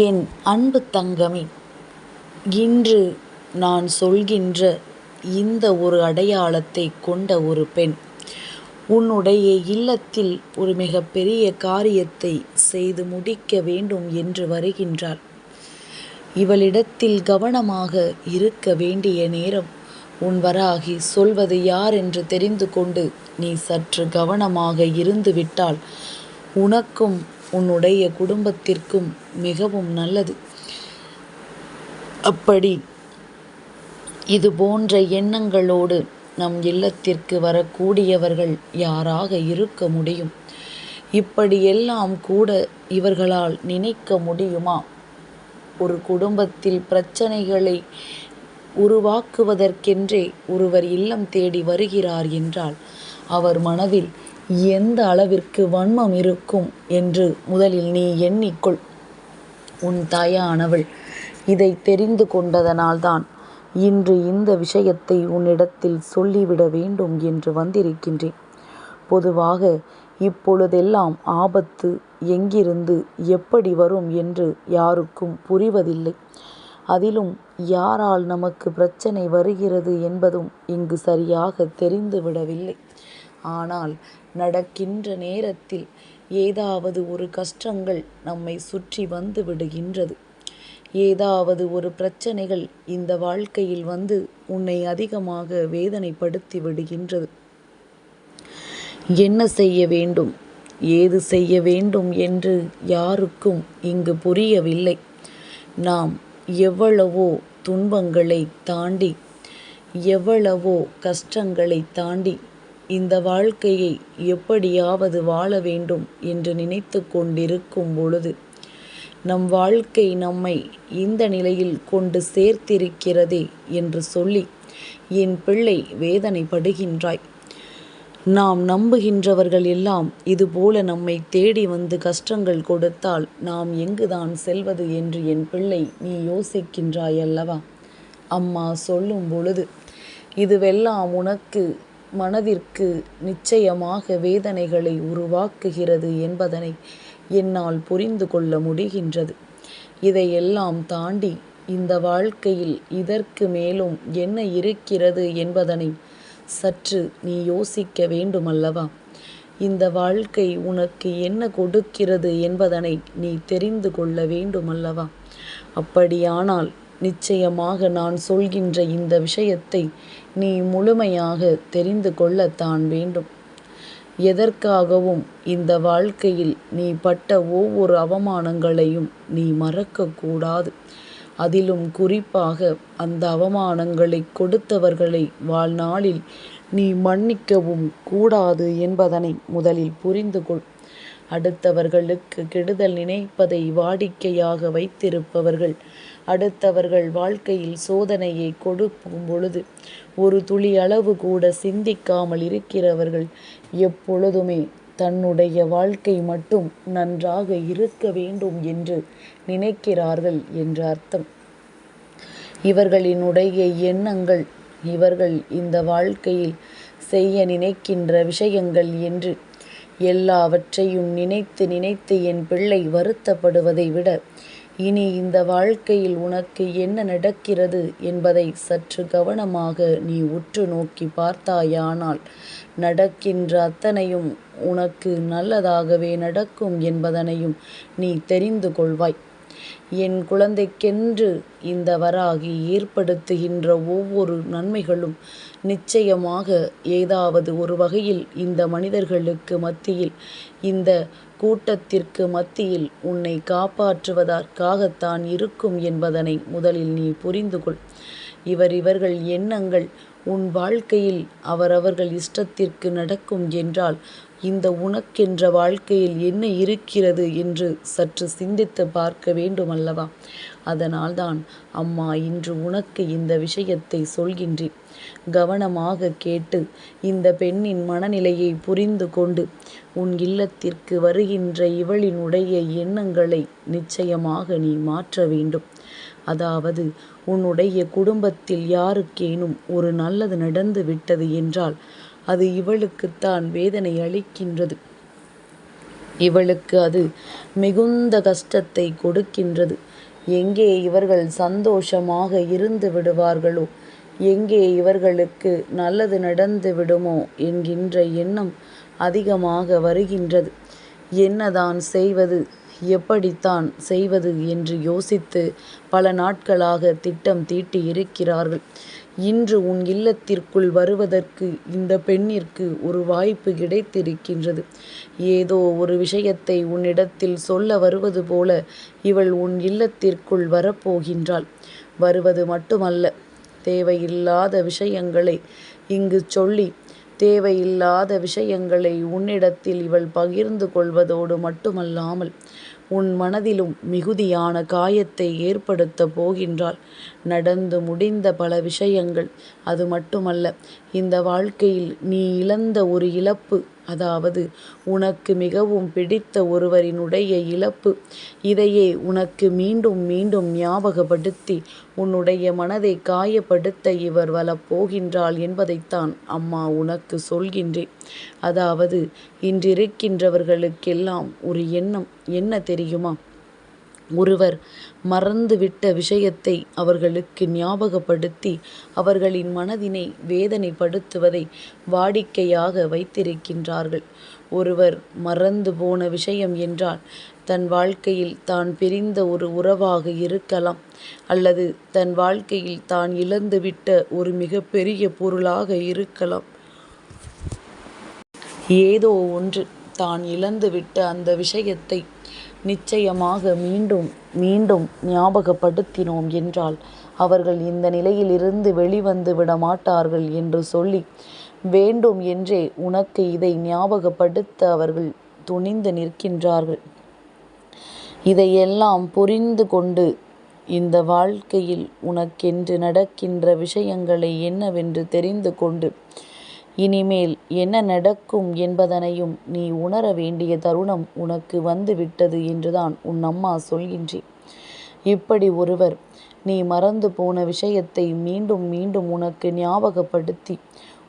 என் அன்பு தங்கமே, இன்று நான் சொல்கின்ற இந்த ஒரு அடையாளத்தை கொண்ட ஒரு பெண் உன்னுடைய இல்லத்தில் ஒரு மிகப்பெரிய காரியத்தை செய்து முடிக்க வேண்டும் என்று வருகின்றாள். இவளிடத்தில் கவனமாக இருக்க வேண்டிய நேரம் உன் வராகி சொல்வது யார் என்று தெரிந்து கொண்டு நீ சற்று கவனமாக இருந்துவிட்டால் உனக்கும் உன்னுடைய குடும்பத்திற்கும் மிகவும் நல்லது. அப்படி இது போன்ற எண்ணங்களோடு நம் இல்லத்திற்கு வரக்கூடியவர்கள் யாராக இருக்க முடியும்? இப்படியெல்லாம் கூட இவர்களால் நினைக்க முடியுமா? ஒரு குடும்பத்தில் பிரச்சனைகளை உருவாக்குவதற்கென்றே ஒருவர் இல்லம் தேடி வருகிறார் என்றால் அவர் மனதில் எந்த அளவிற்கு வன்மம் இருக்கும் என்று முதலில் நீ எண்ணிக்கொள். உன் தாயானவள் இதை தெரிந்து கொண்டதனால்தான் இன்று இந்த விஷயத்தை உன்னிடத்தில் சொல்லிவிட வேண்டும் என்று வந்திருக்கின்றேன். பொதுவாக இப்பொழுதெல்லாம் ஆபத்து எங்கிருந்து எப்படி வரும் என்று யாருக்கும் புரிவதில்லை. அதிலும் யாரால் நமக்கு பிரச்சனை வருகிறது என்பதும் இங்கு சரியாக தெரிந்துவிடவில்லை. ஆனால் நடக்கின்ற நேரத்தில் ஏதாவது ஒரு கஷ்டங்கள் நம்மை சுற்றி வந்து விடுகின்றது. ஏதாவது ஒரு பிரச்சனைகள் இந்த வாழ்க்கையில் வந்து உன்னை அதிகமாக வேதனைப்படுத்தி விடுகின்றது. என்ன செய்ய வேண்டும், ஏது செய்ய வேண்டும் என்று யாருக்கும் இங்கு புரியவில்லை. நாம் எவ்வளவோ துன்பங்களை தாண்டி, எவ்வளவோ கஷ்டங்களை தாண்டி இந்த வாழ்க்கையை எப்படியாவது வாழ வேண்டும் என்று நினைத்து கொண்டிருக்கும் பொழுது நம் வாழ்க்கை நம்மை இந்த நிலையில் கொண்டு சேர்த்திருக்கிறதே என்று சொல்லி என் பிள்ளை வேதனைப்படுகின்றாய். நாம் நம்புகின்றவர்கள் எல்லாம் இதுபோல நம்மை தேடி வந்து கஷ்டங்கள் கொடுத்தால் நாம் எங்குதான் செல்வது என்று என் பிள்ளை நீ யோசிக்கின்றாய் அல்லவா? அம்மா சொல்லும் பொழுது இதுவெல்லாம் உனக்கு மனதிற்கு நிச்சயமாக வேதனைகளை உருவாக்குகிறது என்பதனை என்னால் புரிந்து கொள்ள முடிகின்றது. இதையெல்லாம் தாண்டி இந்த வாழ்க்கையில் இதற்கு மேலும் என்ன இருக்கிறது என்பதனை சற்று நீ யோசிக்க வேண்டுமல்லவா? இந்த வாழ்க்கை உனக்கு என்ன கொடுக்கிறது என்பதனை நீ தெரிந்து கொள்ள வேண்டுமல்லவா? அப்படியானால் நிச்சயமாக நான் சொல்கின்ற இந்த விஷயத்தை நீ முழுமையாக தெரிந்து கொள்ளத்தான் வேண்டும். எதற்காகவும் இந்த வாழ்க்கையில் நீ பட்ட ஒவ்வொரு அவமானங்களையும் நீ மறக்கக்கூடாது. அதிலும் குறிப்பாக அந்த அவமானங்களை கொடுத்தவர்களை வாழ்நாளில் நீ மன்னிக்கவும் கூடாது என்பதனை முதலில் புரிந்து கொள். அடுத்தவர்களுக்கு கெடுதல் நினைப்பதை வாடிக்கையாக வைத்திருப்பவர்கள் அடுத்தவர்கள் வாழ்க்கையில் சோதனையை கொடுக்கும் பொழுது ஒரு துளி அளவு கூட சிந்திக்காமல் இருக்கிறவர்கள் எப்பொழுதுமே தன்னுடைய வாழ்க்கை மட்டும் நன்றாக இருக்க வேண்டும் என்று நினைக்கிறார்கள் என்ற அர்த்தம். இவர்களினுடைய எண்ணங்கள் இவர்கள் இந்த வாழ்க்கையில் செய்ய நினைக்கின்ற விஷயங்கள் என்று எல்லாவற்றையும் நினைத்து நினைத்து என் பிள்ளை வருத்தப்படுவதை விட இனி இந்த வாழ்க்கையில் உனக்கு என்ன நடக்கிறது என்பதை சற்று கவனமாக நீ உற்று நோக்கி பார்த்தாயானால் நடக்கின்ற அத்தனையும் உனக்கு நல்லதாகவே நடக்கும் என்பதனையும் நீ தெரிந்து கொள்வாய். என் குழந்தைக்கென்று இந்த வராகி ஏற்படுத்துகின்ற ஒவ்வொரு நன்மைகளும் நிச்சயமாக ஏதாவது ஒரு வகையில் இந்த மனிதர்களுக்கு மத்தியில் இந்த கூட்டத்திற்கு மத்தியில் உன்னை காப்பாற்றுவதற்காகத்தான் இருக்கும் என்பதனை முதலில் நீ புரிந்து கொள். இவர்கள் எண்ணங்கள் உன் வாழ்க்கையில் அவரவர்கள் இஷ்டத்திற்கு நடக்கும் என்றால் இந்த உனக்கென்ற வாழ்க்கையில் என்ன இருக்கிறது என்று சற்று சிந்தித்து பார்க்க வேண்டுமல்லவா? அதனால்தான் அம்மா இன்று உனக்கு இந்த விஷயத்தை சொல்கின்றேன். கவனமாக கேட்டு இந்த பெண்ணின் மனநிலையை புரிந்து கொண்டு உன் இல்லத்திற்கு வருகின்ற இவளினுடைய எண்ணங்களை நிச்சயமாக நீ மாற்ற வேண்டும். அதாவது உன்னுடைய குடும்பத்தில் யாருக்கேனும் ஒரு நல்லது நடந்து விட்டது என்றால் அது இவளுக்குத்தான் வேதனை அளிக்கின்றது. இவளுக்கு அது மிகுந்த கஷ்டத்தை கொடுக்கின்றது. எங்கே இவர்கள் சந்தோஷமாக இருந்து விடுவார்களோ, எங்கே இவர்களுக்கு நல்லது நடந்து விடுமோ என்கின்ற எண்ணம் அதிகமாக வருகின்றது. என்னதான் செய்வது, எப்படித்தான் செய்வது என்று யோசித்து பல நாட்களாக திட்டம் தீட்டி இருக்கிறார்கள். இன்று உன் இல்லத்திற்குள் வருவதற்கு இந்த பெண்ணிற்கு ஒரு வாய்ப்பு கிடைத்திருக்கின்றது. ஏதோ ஒரு விஷயத்தை உன்னிடத்தில் சொல்ல வருவது போல இவள் உன் இல்லத்திற்குள் வரப்போகின்றாள். வருவது மட்டுமல்ல, தேவையில்லாத விஷயங்களை இங்கு சொல்லி தேவையில்லாத விஷயங்களை உன்னிடத்தில் இவள் பகிர்ந்து கொள்வதோடு மட்டுமல்லாமல் உன் மனதிலும் மிகுதியான காயத்தை ஏற்படுத்த போகின்றாள். நடந்து முடிந்த பல விஷயங்கள், அது மட்டுமல்ல, இந்த வாழ்க்கையில் நீ இழந்த ஒரு இழப்பு, அதாவது உனக்கு மிகவும் பிடித்த ஒருவரினுடைய இழப்பு, இதையே உனக்கு மீண்டும் மீண்டும் ஞாபகப்படுத்தி உன்னுடைய மனதை காயப்படுத்த இவர் வரப்போகின்றாள் என்பதைத்தான் அம்மா உனக்கு சொல்கின்றேன். அதாவது இன்றிருக்கின்றவர்களுக்கெல்லாம் ஒரு எண்ணம் என்ன தெரியுமா? ஒருவர் மறந்துவிட்ட விஷயத்தை அவர்களுக்கு ஞாபகப்படுத்தி அவர்களின் மனதினை வேதனைப்படுத்துவதை வாடிக்கையாக வைத்திருக்கின்றார்கள். ஒருவர் மறந்து போன விஷயம் என்றால் தன் வாழ்க்கையில் தான் பிரிந்த ஒரு உறவாக இருக்கலாம், அல்லது தன் வாழ்க்கையில் தான் இழந்துவிட்ட ஒரு மிகப்பெரிய பொருளாக இருக்கலாம். ஏதோ ஒன்று தான் இழந்துவிட்ட அந்த விஷயத்தை நிச்சயமாக மீண்டும் மீண்டும் ஞாபகப்படுத்தினோம் என்றால் அவர்கள் இந்த நிலையிலிருந்து வெளிவந்து விட மாட்டார்கள் என்று சொல்லி வேண்டும் என்றே உனக்கு இதை ஞாபகப்படுத்த அவர்கள் துணிந்து நிற்கின்றார்கள். இதையெல்லாம் புரிந்து கொண்டு இந்த வாழ்க்கையில் உனக்கென்று நடக்கின்ற விஷயங்களை என்னவென்று தெரிந்து கொண்டு இனிமேல் என்ன நடக்கும் என்பதனையும் நீ உணர வேண்டிய தருணம் உனக்கு வந்துவிட்டது என்றுதான் உன் அம்மா சொல்கின்றேன். இப்படி ஒருவர் நீ மறந்து போன விஷயத்தை மீண்டும் மீண்டும் உனக்கு ஞாபகப்படுத்தி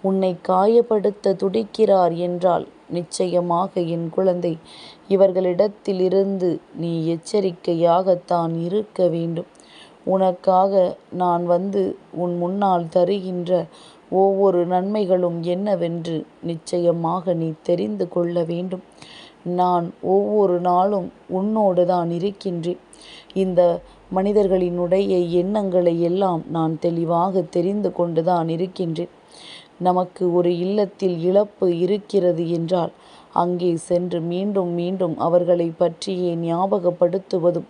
உன்னை காயப்படுத்த துடிக்கிறார் என்றால் நிச்சயமாக என் குழந்தை, இவர்களிடத்திலிருந்து நீ எச்சரிக்கையாகத்தான் இருக்க வேண்டும். உனக்காக நான் வந்து உன் முன்னால் தருகின்ற ஒவ்வொரு நன்மைகளும் என்னவென்று நிச்சயமாக நீ தெரிந்து கொள்ள வேண்டும். நான் ஒவ்வொரு நாளும் உன்னோடு தான் இருக்கின்றேன். இந்த மனிதர்களினுடைய எண்ணங்களை எல்லாம் நான் தெளிவாக தெரிந்து கொண்டுதான் இருக்கின்றேன். நமக்கு ஒரு இல்லத்தில் இழப்பு இருக்கிறது என்றால் அங்கே சென்று மீண்டும் மீண்டும் அவர்களை பற்றியே ஞாபகப்படுத்துவதும்,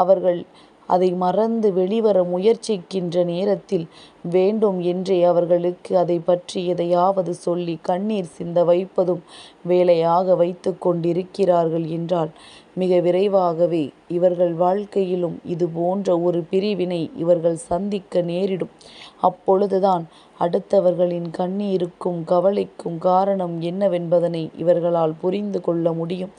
அவர்கள் அதை மறந்து வெளிவர முயற்சிக்கின்ற நேரத்தில் வேண்டும் என்றே அவர்களுக்கு அதை பற்றி எதையாவது சொல்லி கண்ணீர் சிந்த வைப்பதும் வேலையாக வைத்து கொண்டிருக்கிறார்கள் என்றால் மிக விரைவாகவே இவர்கள் வாழ்க்கையிலும் இது போன்ற ஒரு பிரிவினை இவர்கள் சந்திக்க நேரிடும். அப்பொழுதுதான் அடுத்தவர்களின் கண்ணீருக்கும் கவலைக்கும் காரணம் என்னவென்பதனை இவர்களால் புரிந்து கொள்ள முடியும்.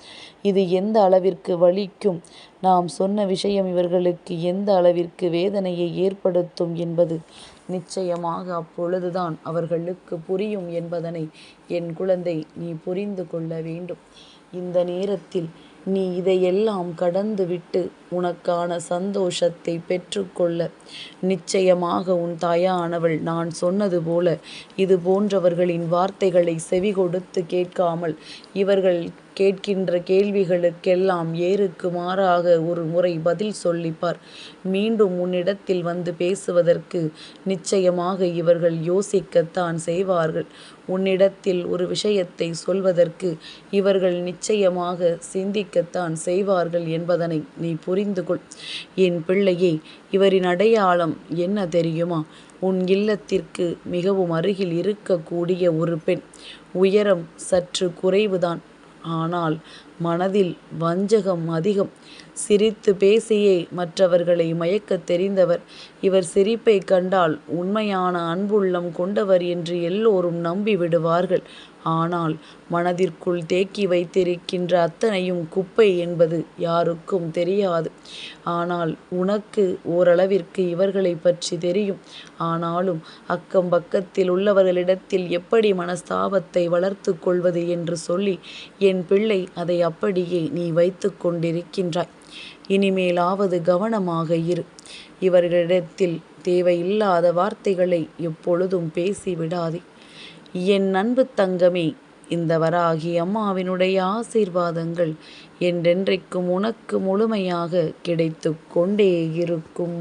இது எந்த அளவிற்கு வலிக்கும், நாம் சொன்ன விஷயம் இவர்களுக்கு எந்த அளவிற்கு வேதனையை ஏற்படுத்தும் என்பது நிச்சயமாக அப்பொழுதுதான் அவர்களுக்கு புரியும் என்பதனை என் குழந்தை நீ புரிந்து கொள்ள வேண்டும். இந்த நேரத்தில் நீ இதையெல்லாம் கடந்துவிட்டு உனக்கான சந்தோஷத்தை பெற்றுக்கொள்ள நிச்சயமாக உன் தாயானவள் நான் சொன்னது போல இது போன்றவர்களின் வார்த்தைகளை செவி கொடுத்து கேட்காமல் இவர்கள் கேட்கின்ற கேள்விகளுக்கெல்லாம் ஏருக்கு மாறாக ஒரு முறை பதில் சொல்லிப்பார். மீண்டும் உன்னிடத்தில் வந்து பேசுவதற்கு நிச்சயமாக இவர்கள் யோசிக்கத்தான் செய்வார்கள். உன்னிடத்தில் ஒரு விஷயத்தை சொல்வதற்கு இவர்கள் நிச்சயமாக சிந்திக்கத்தான் செய்வார்கள் என்பதனை நீ புரிந்து கொள். என் பிள்ளையே, இவரின் அடையாளம் என்ன தெரியுமா? உன் இல்லத்திற்கு மிகவும் அருகில் இருக்கக்கூடிய ஒரு பெண். உயரம் சற்று குறைவுதான், ஆனால் மனதில் வஞ்சகம் அதிகம். சிரித்து பேசியே மற்றவர்களை மயக்கத் தெரிந்தவர். இவர் சிரிப்பை கண்டால் உண்மையான அன்புள்ளம் கொண்டவர் என்று எல்லோரும் நம்பி விடுவார்கள். ஆனால் மனதிற்குள் தேக்கி வைத்திருக்கின்ற அத்தனையும் குப்பை என்பது யாருக்கும் தெரியாது. ஆனால் உனக்கு ஓரளவிற்கு இவர்களை பற்றி தெரியும். ஆனாலும் அக்கம் பக்கத்தில் உள்ளவர்களிடத்தில் எப்படி மனஸ்தாபத்தை வளர்த்து கொள்வது என்று சொல்லி என் பிள்ளை அதை அப்படியே நீ வைத்து கொண்டிருக்கின்றாய். இனிமேலாவது கவனமாக இரு. இவர்களிடத்தில் தேவையில்லாத வார்த்தைகளை எப்பொழுதும் பேசிவிடாதே. என் அன்பு தங்கமே, இந்த வராகி அம்மாவினுடைய ஆசீர்வாதங்கள் என்றென்றைக்கும் உனக்கு முழுமையாக கிடைத்து கொண்டே இருக்கும்.